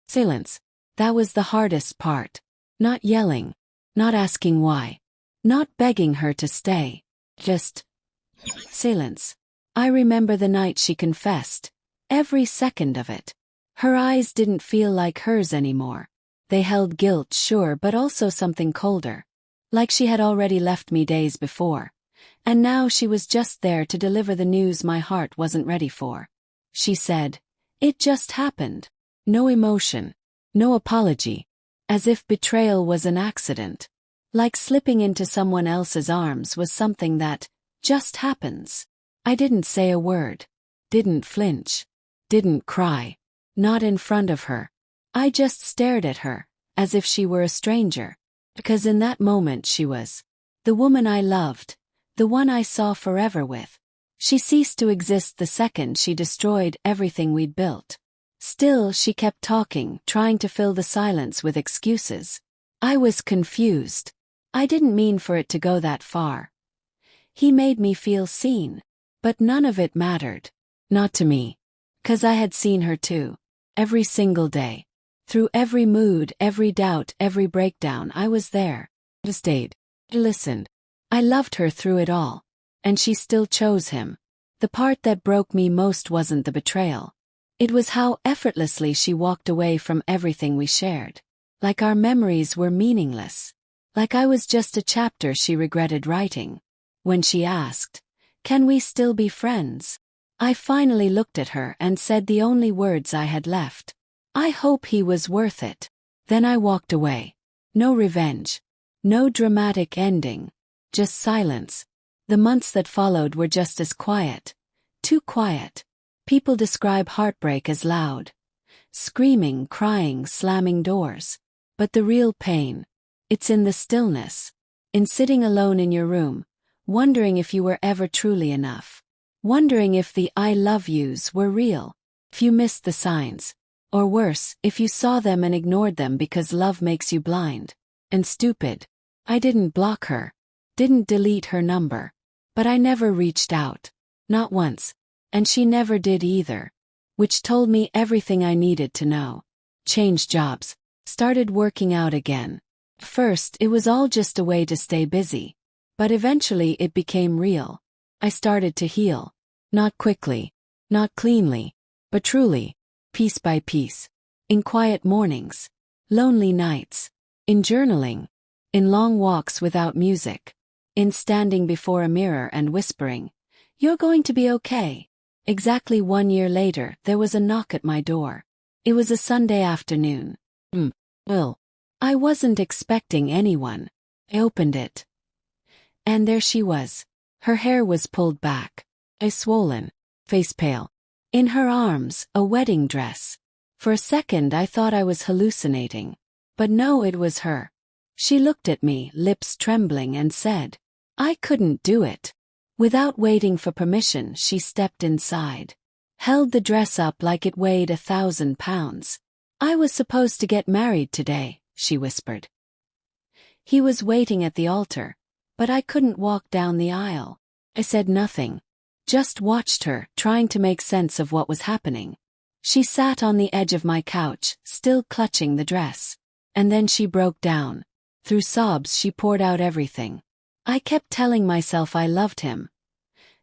Silence. That was the hardest part. Not yelling. Not asking why. Not begging her to stay. Just silence. I remember the night she confessed. Every second of it. Her eyes didn't feel like hers anymore. They held guilt, sure, but also something colder. Like she had already left me days before. And now she was just there to deliver the news my heart wasn't ready for. She said, "It just happened." No emotion. No apology. As if betrayal was an accident. Like slipping into someone else's arms was something that just happens. I didn't say a word. Didn't flinch. Didn't cry. Not in front of her. I just stared at her, as if she were a stranger. Because in that moment she was the woman I loved, the one I saw forever with. She ceased to exist the second she destroyed everything we'd built. Still, she kept talking, trying to fill the silence with excuses. I was confused. I didn't mean for it to go that far. He made me feel seen. But none of it mattered. Not to me. 'Cause I had seen her too. Every single day. Through every mood, every doubt, every breakdown, I was there. I stayed. I listened. I loved her through it all. And she still chose him. The part that broke me most wasn't the betrayal. It was how effortlessly she walked away from everything we shared. Like our memories were meaningless. Like I was just a chapter she regretted writing. When she asked, "Can we still be friends?" I finally looked at her and said the only words I had left. "I hope he was worth it." Then I walked away. No revenge. No dramatic ending. Just silence. The months that followed were just as quiet. Too quiet. People describe heartbreak as loud. Screaming, crying, slamming doors. But the real pain, it's in the stillness. In sitting alone in your room, wondering if you were ever truly enough. Wondering if the "I love yous" were real. If you missed the signs. Or worse, if you saw them and ignored them because love makes you blind. And stupid. I didn't block her. Didn't delete her number. But I never reached out. Not once. And she never did either. Which told me everything I needed to know. Changed jobs. Started working out again. First, it was all just a way to stay busy. But eventually it became real. I started to heal. Not quickly. Not cleanly. But truly. Piece by piece. In quiet mornings. Lonely nights. In journaling. In long walks without music. In standing before a mirror and whispering, "You're going to be okay." Exactly 1 year later, there was a knock at my door. It was a Sunday afternoon. Well, I wasn't expecting anyone. I opened it. And there she was. Her hair was pulled back. Eyes swollen. Face pale. In her arms, a wedding dress. For a second I thought I was hallucinating. But no, it was her. She looked at me, lips trembling, and said, "I couldn't do it." Without waiting for permission, she stepped inside. Held the dress up like it weighed 1,000 pounds. "I was supposed to get married today," she whispered. He was waiting at the altar, but I couldn't walk down the aisle. I said nothing. Just watched her, trying to make sense of what was happening. She sat on the edge of my couch, still clutching the dress. And then she broke down. Through sobs she poured out everything. I kept telling myself I loved him.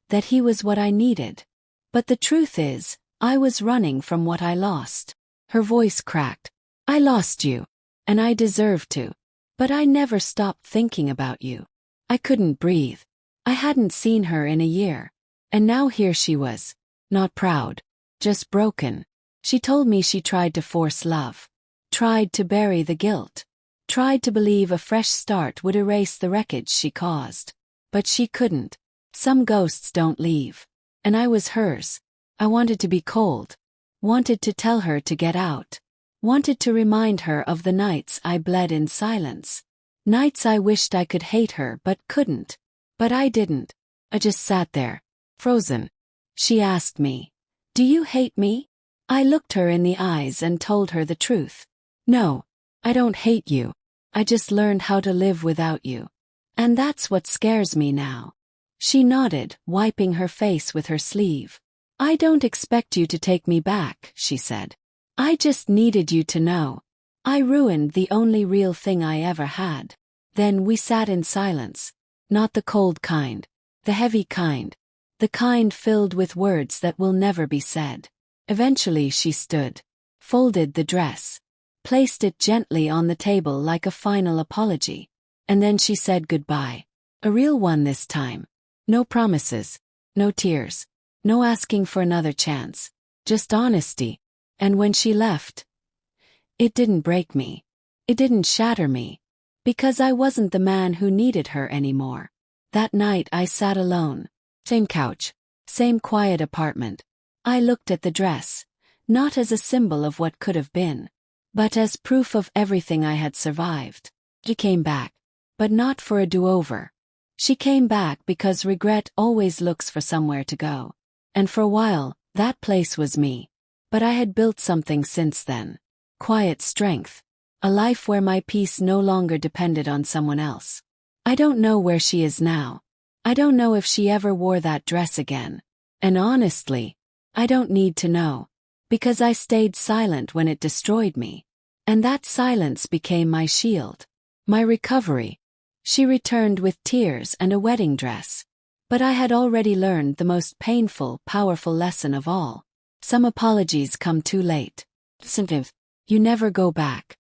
That he was what I needed. But the truth is, I was running from what I lost. Her voice cracked. "I lost you. And I deserved to. But I never stopped thinking about you." I couldn't breathe. I hadn't seen her in a year. And now here she was. Not proud. Just broken. She told me she tried to force love. Tried to bury the guilt. Tried to believe a fresh start would erase the wreckage she caused. But she couldn't. Some ghosts don't leave. And I was hers. I wanted to be cold. Wanted to tell her to get out. Wanted to remind her of the nights I bled in silence. Nights I wished I could hate her but couldn't. But I didn't. I just sat there. Frozen. She asked me, "Do you hate me?" I looked her in the eyes and told her the truth. "No, I don't hate you. I just learned how to live without you. And that's what scares me now." She nodded, wiping her face with her sleeve. "I don't expect you to take me back," she said. I just needed you to know. I ruined the only real thing I ever had. Then we sat in silence. Not the cold kind. The heavy kind. The kind filled with words that will never be said. Eventually she stood. Folded the dress. Placed it gently on the table like a final apology. And then she said goodbye. A real one this time. No promises. No tears. No asking for another chance. Just honesty. And when she left, it didn't break me. It didn't shatter me. Because I wasn't the man who needed her anymore. That night I sat alone. Same couch. Same quiet apartment. I looked at the dress. Not as a symbol of what could have been. But as proof of everything I had survived. She came back. But not for a do-over. She came back because regret always looks for somewhere to go. And for a while, that place was me. But I had built something since then. Quiet strength. A life where my peace no longer depended on someone else. I don't know where she is now. I don't know if she ever wore that dress again. And honestly, I don't need to know. Because I stayed silent when it destroyed me. And that silence became my shield. My recovery. She returned with tears and a wedding dress. But I had already learned the most painful, powerful lesson of all. Some apologies come too late. You never go back.